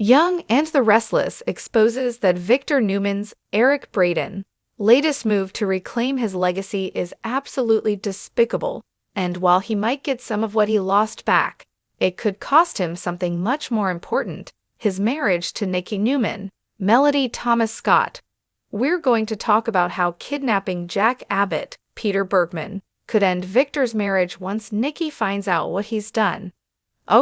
Young and the Restless exposes that Victor Newman's Eric Braeden latest move to reclaim his legacy is absolutely despicable, and while he might get some of what he lost back, it could cost him something much more important, his marriage to Nikki Newman, Melody Thomas Scott. We're going to talk about how kidnapping Jack Abbott, Peter Bergman, could end Victor's marriage once Nikki finds out what he's done.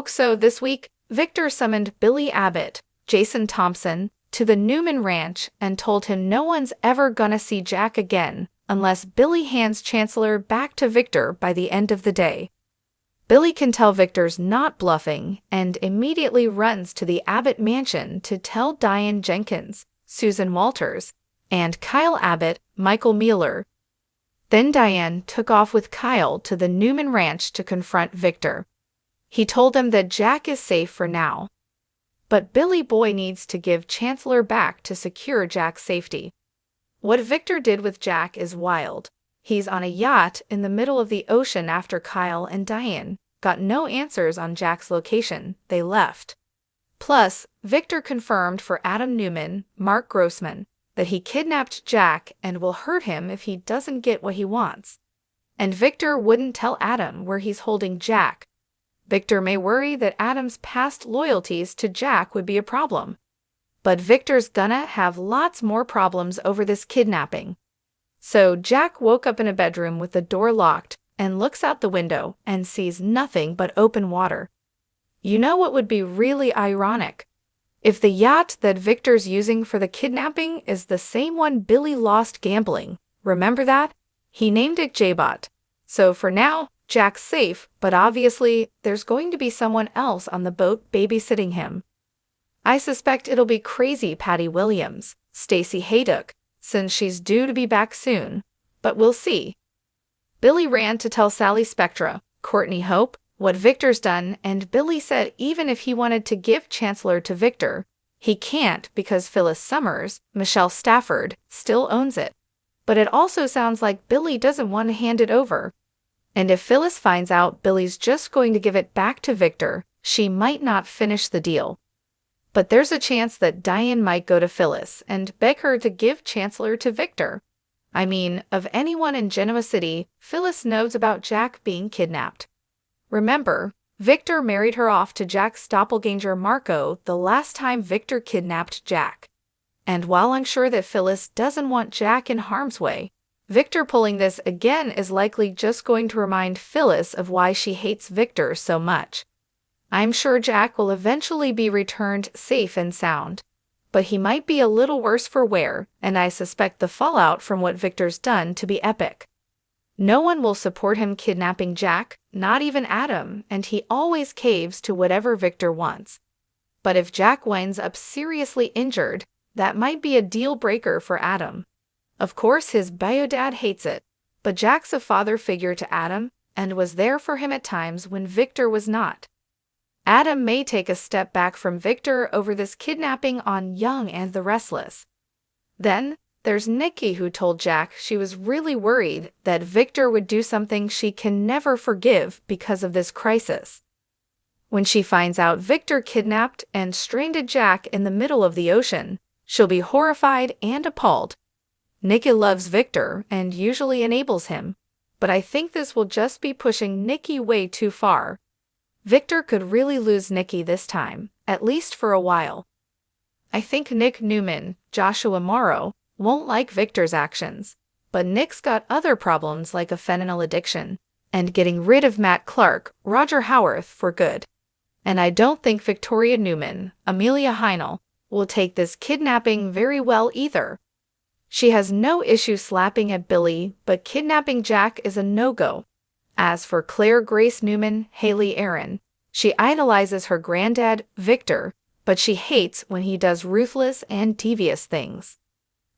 So this week, Victor summoned Billy Abbott, Jason Thompson, to the Newman Ranch and told him no one's ever gonna see Jack again unless Billy hands Chancellor back to Victor by the end of the day. Billy can tell Victor's not bluffing and immediately runs to the Abbott mansion to tell Diane Jenkins, Susan Walters, and Kyle Abbott, Michael Mueller. Then Diane took off with Kyle to the Newman Ranch to confront Victor. He told them that Jack is safe for now. But Billy Boy needs to give Chancellor back to secure Jack's safety. What Victor did with Jack is wild. He's on a yacht in the middle of the ocean after Kyle and Diane got no answers on Jack's location. They left. Plus, Victor confirmed for Adam Newman, Mark Grossman, that he kidnapped Jack and will hurt him if he doesn't get what he wants. And Victor wouldn't tell Adam where he's holding Jack. Victor may worry that Adam's past loyalties to Jack would be a problem. But Victor's gonna have lots more problems over this kidnapping. So Jack woke up in a bedroom with the door locked and looks out the window and sees nothing but open water. You know what would be really ironic? If the yacht that Victor's using for the kidnapping is the same one Billy lost gambling. Remember that? He named it J-Bot. So for now, Jack's safe, but obviously, there's going to be someone else on the boat babysitting him. I suspect it'll be crazy Patty Williams, Stacey Haydock, since she's due to be back soon, but we'll see. Billy ran to tell Sally Spectra, Courtney Hope, what Victor's done, and Billy said even if he wanted to give Chancellor to Victor, he can't because Phyllis Summers, Michelle Stafford, still owns it. But it also sounds like Billy doesn't want to hand it over. And if Phyllis finds out Billy's just going to give it back to Victor, she might not finish the deal. But there's a chance that Diane might go to Phyllis and beg her to give Chancellor to Victor. I mean, of anyone in Genoa City, Phyllis knows about Jack being kidnapped. Remember, Victor married her off to Jack's doppelganger Marco the last time Victor kidnapped Jack. And while I'm sure that Phyllis doesn't want Jack in harm's way, Victor pulling this again is likely just going to remind Phyllis of why she hates Victor so much. I'm sure Jack will eventually be returned safe and sound, but he might be a little worse for wear, and I suspect the fallout from what Victor's done to be epic. No one will support him kidnapping Jack, not even Adam, and he always caves to whatever Victor wants. But if Jack winds up seriously injured, that might be a deal breaker for Adam. Of course, his bio-dad hates it, but Jack's a father figure to Adam and was there for him at times when Victor was not. Adam may take a step back from Victor over this kidnapping on Young and the Restless. Then, there's Nikki, who told Jack she was really worried that Victor would do something she can never forgive because of this crisis. When she finds out Victor kidnapped and stranded Jack in the middle of the ocean, she'll be horrified and appalled. Nikki loves Victor and usually enables him, but I think this will just be pushing Nikki way too far. Victor could really lose Nikki this time, at least for a while. I think Nick Newman, Joshua Morrow, won't like Victor's actions, but Nick's got other problems like a fentanyl addiction, and getting rid of Matt Clark, Roger Howarth, for good. And I don't think Victoria Newman, Amelia Heinel, will take this kidnapping very well either. She has no issue slapping at Billy, but kidnapping Jack is a no-go. As for Claire Grace Newman, Haley Aaron, she idolizes her granddad, Victor, but she hates when he does ruthless and devious things.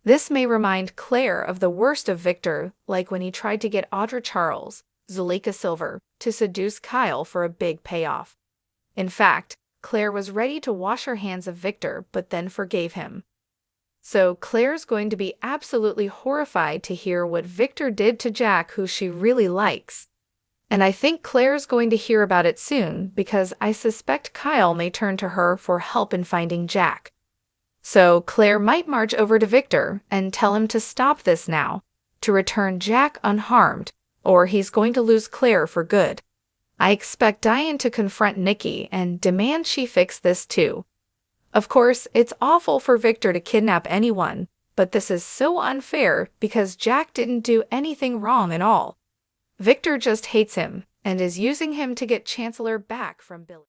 This may remind Claire of the worst of Victor, like when he tried to get Audra Charles, Zuleika Silver, to seduce Kyle for a big payoff. In fact, Claire was ready to wash her hands of Victor, but then forgave him. So Claire's going to be absolutely horrified to hear what Victor did to Jack, who she really likes. And I think Claire's going to hear about it soon because I suspect Kyle may turn to her for help in finding Jack. So Claire might march over to Victor and tell him to stop this now, to return Jack unharmed, or he's going to lose Claire for good. I expect Diane to confront Nikki and demand she fix this too. Of course, it's awful for Victor to kidnap anyone, but this is so unfair because Jack didn't do anything wrong at all. Victor just hates him and is using him to get Chancellor back from Billy.